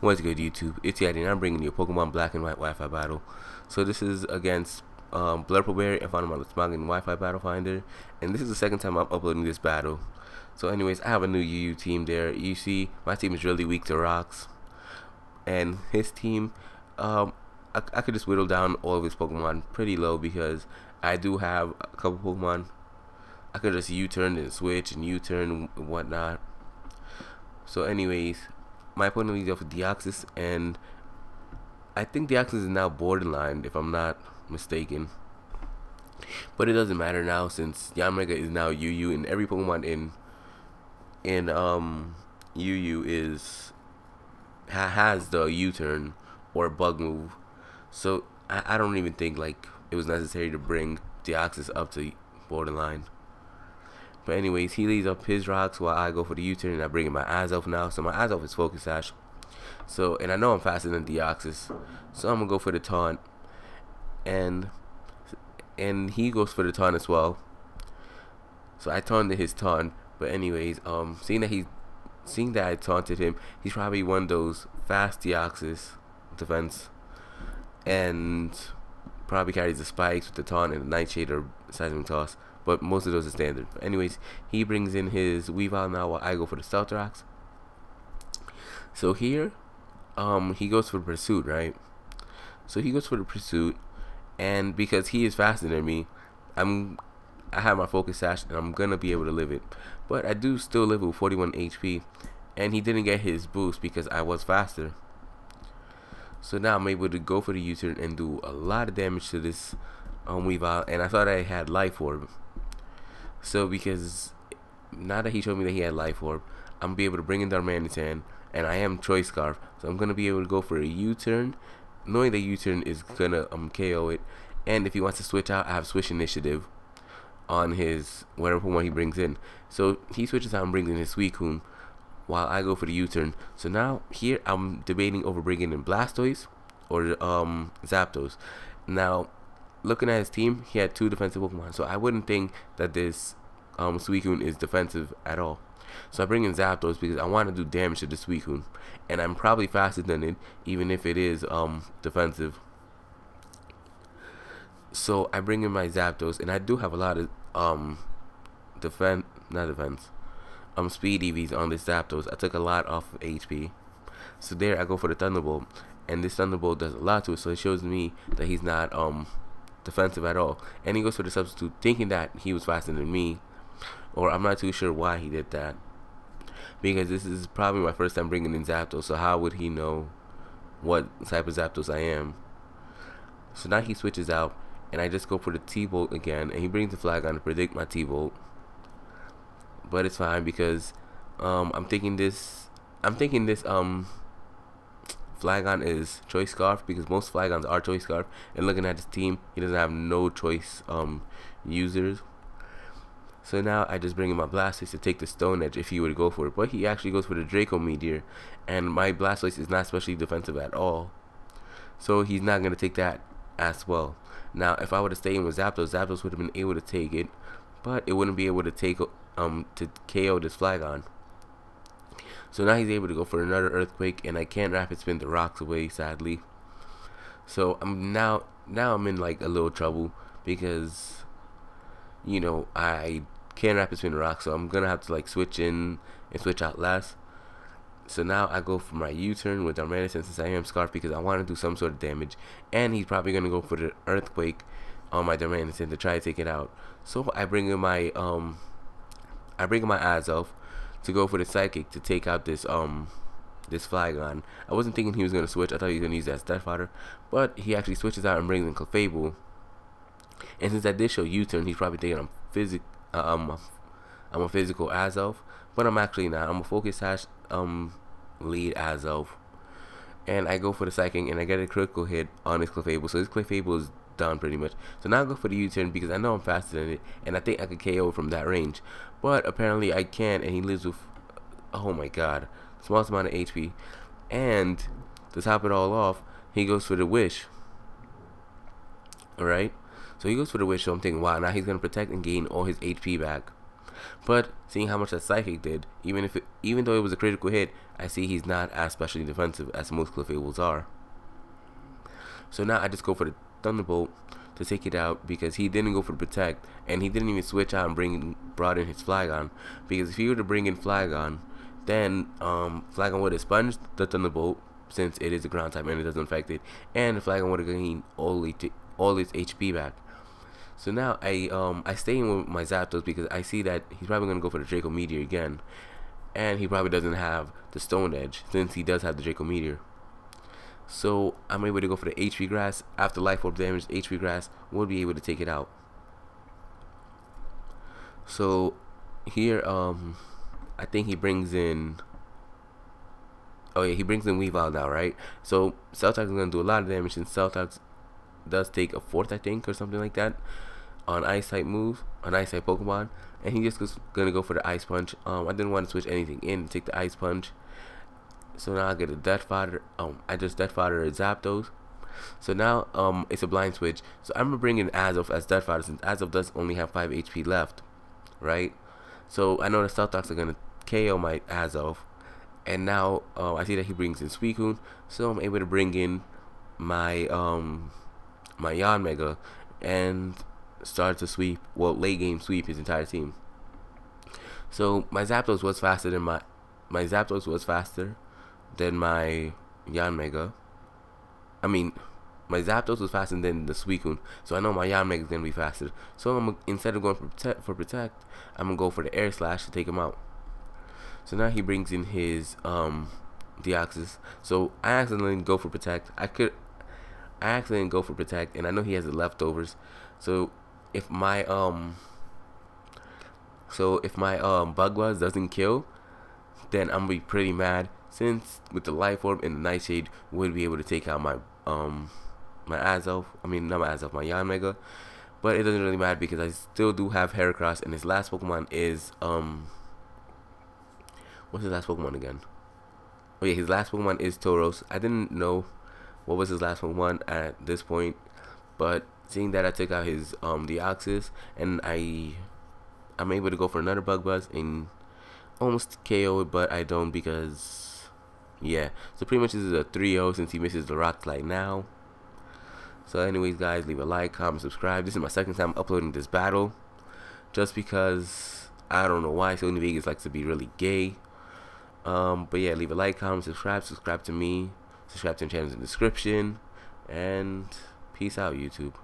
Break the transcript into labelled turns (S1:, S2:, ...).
S1: What's good, YouTube? It's Yadi, and I'm bringing you a Pokemon Black and White Wi-Fi battle. So this is against Blurpleberry and Smoggy Wi-Fi Battle Finder, and this is the second time I'm uploading this battle. So anyways, I have a new UU team there. You see, my team is really weak to rocks, and his team, I could just whittle down all of his Pokemon pretty low because I do have a couple Pokemon. I could just U-turn and switch and U-turn and whatnot. So anyways, my opponent leads off with Deoxys, and I think Deoxys is now borderline if I'm not mistaken. But it doesn't matter now since Yanmega is now UU, and every Pokemon in UU has the U-turn or bug move. So I don't even think like it was necessary to bring Deoxys up to borderline. But anyways, he leads up his rocks while I go for the U-turn, and I bring in my Azelf now. So my Azelf is Focus Sash. So, and I know I'm faster than Deoxys, so I'm gonna go for the taunt, and he goes for the taunt as well. So I taunted his taunt, but anyways, seeing that I taunted him, he's probably one of those fast Deoxys defense, and probably carries the spikes with the taunt and the Nightshade or Seismic Toss. But most of those are standard. But anyways, he brings in his Weavile now while I go for the Stealth Rocks. So here, he goes for Pursuit, right? So he goes for the Pursuit, and because he is faster than me, I have my Focus Sash, and I'm gonna be able to live it. But I do still live with 41 HP, and he didn't get his boost because I was faster. So now I'm able to go for the U-turn and do a lot of damage to this Weavile, and I thought I had Life Orb. So because now that he showed me that he had Life Orb, I'm gonna be able to bring in Darmanitan, and I am Choice Scarf, so I'm gonna be able to go for a U-turn, knowing that U-turn is gonna KO it. And if he wants to switch out, I have Switch Initiative on his whatever Pokemon he brings in. So he switches out and brings in his Suicune while I go for the U-turn. So now here I'm debating over bringing in Blastoise or Zapdos. Now, looking at his team, he had two defensive Pokemon, so I wouldn't think that this Suicune is defensive at all. So I bring in Zapdos because I want to do damage to the Suicune, and I'm probably faster than it, even if it is defensive. So I bring in my Zapdos, and I do have a lot of speed EVs on this Zapdos. I took a lot off of HP. So there I go for the Thunderbolt, and this Thunderbolt does a lot to it, so it shows me that he's not defensive at all. And he goes for the Substitute, thinking that he was faster than me, or I'm not too sure why he did that, because this is probably my first time bringing in Zapdos, so how would he know what type of Zapdos I am? So now he switches out, and I just go for the T-Bolt again, and he brings the Flagon to predict my T-Bolt. But it's fine because I'm thinking this Flagon is Choice Scarf, because most Flagons are Choice Scarf, and looking at his team, he doesn't have no choice users. So now I just bring in my Blastoise to take the Stone Edge if he were to go for it, but he actually goes for the Draco Meteor, and my Blastoise is not especially defensive at all, so he's not going to take that as well. Now if I would have stayed in with Zapdos, Zapdos would have been able to take it, but it wouldn't be able to take to KO this Flagon. So now he's able to go for another Earthquake, and I can't Rapid Spin the rocks away, sadly. So I'm now I'm in like a little trouble because, you know, I can't Rapid Spin the rocks, so I'm gonna have to like switch in and switch out less. So now I go for my U-turn with Darmanitan since I am Scarf, because I want to do some sort of damage, and he's probably gonna go for the Earthquake on my Darmanitan to try to take it out. So I bring in my Azelf to go for the Psychic to take out this this Flagon. I wasn't thinking he was gonna switch. I thought he was gonna use that Death Fodder, but he actually switches out and brings in Clefable. And since I did show U-turn, he's probably thinking I'm a physical Azelf, but I'm actually not. I'm a Focus Sash lead Azelf, and I go for the Psychic, and I get a critical hit on his Clefable. So his Clefable is done pretty much. So now I go for the U-turn because I know I'm faster than it, and I think I could KO from that range, but apparently I can't, and he lives with, oh my god, smallest amount of HP. And to top it all off, he goes for the Wish. Alright, so he goes for the Wish, so I'm thinking, wow, now he's gonna protect and gain all his HP back. But seeing how much that Psychic did, even though it was a critical hit, I see he's not as specially defensive as most Clefable are. So now I just go for the Thunderbolt to take it out, because he didn't go for Protect, and he didn't even switch out and brought in his Flygon. Because if he were to bring in Flygon, then Flygon would have sponged the Thunderbolt, since it is a ground type and it doesn't affect it, and the Flygon would have gained all its HP back. So now I stay in with my Zapdos, because I see that he's probably gonna go for the Draco Meteor again, and he probably doesn't have the Stone Edge, since he does have the Draco Meteor. So I'm able to go for the HP Grass. After Life Orb damage, HP Grass will be able to take it out. So here I think he brings in, oh yeah, he brings in Weavile now, right? So Celltox is going to do a lot of damage, and Celltox does take a 4th, I think, or something like that, on Ice type moves, on Ice type Pokemon, and he just going to go for the Ice Punch. I didn't want to switch anything in and take the Ice Punch. So now I get a Death Fodder. I just Death Fodder a Zapdos. So now it's a blind switch. So I'm gonna bring in Azelf as Death Fodder, since Azelf does only have 5 HP left, right? So I know the Celltox are gonna KO my Azelf, and now I see that he brings in Suicune. So I'm able to bring in my my Yanmega and start to sweep. Well, late game sweep his entire team. So my Zapdos was faster than my Zapdos was faster than my Yanmega. I mean, my Zapdos was faster than the Suicune, so I know my Yanmega is gonna be faster. So instead of going for protect, I'm gonna go for the Air Slash to take him out. So now he brings in his Deoxys. So I accidentally go for protect. I accidentally go for protect, and I know he has the leftovers. So if my Bug Buzz doesn't kill, then I'm gonna be pretty mad, since with the Life Orb and the Nightshade would be able to take out my my Azelf. I mean, not my Azelf, my Yanmega. But it doesn't really matter, because I still do have Heracross, and his last Pokemon is what's his last Pokemon again? Oh yeah, his last Pokemon is Tauros. I didn't know what was his last Pokemon at this point, but seeing that I took out his Deoxys, and I'm able to go for another Bug Buzz and almost KO it, but I don't, because yeah. So pretty much this is a 3-0, since he misses the Rock Slide now. So anyways, guys, leave a like, comment, subscribe. This is my second time uploading this battle, just because I don't know why Sony Vegas likes to be really gay. But yeah, leave a like, comment, subscribe to me, subscribe to the channel in the description, and peace out, YouTube.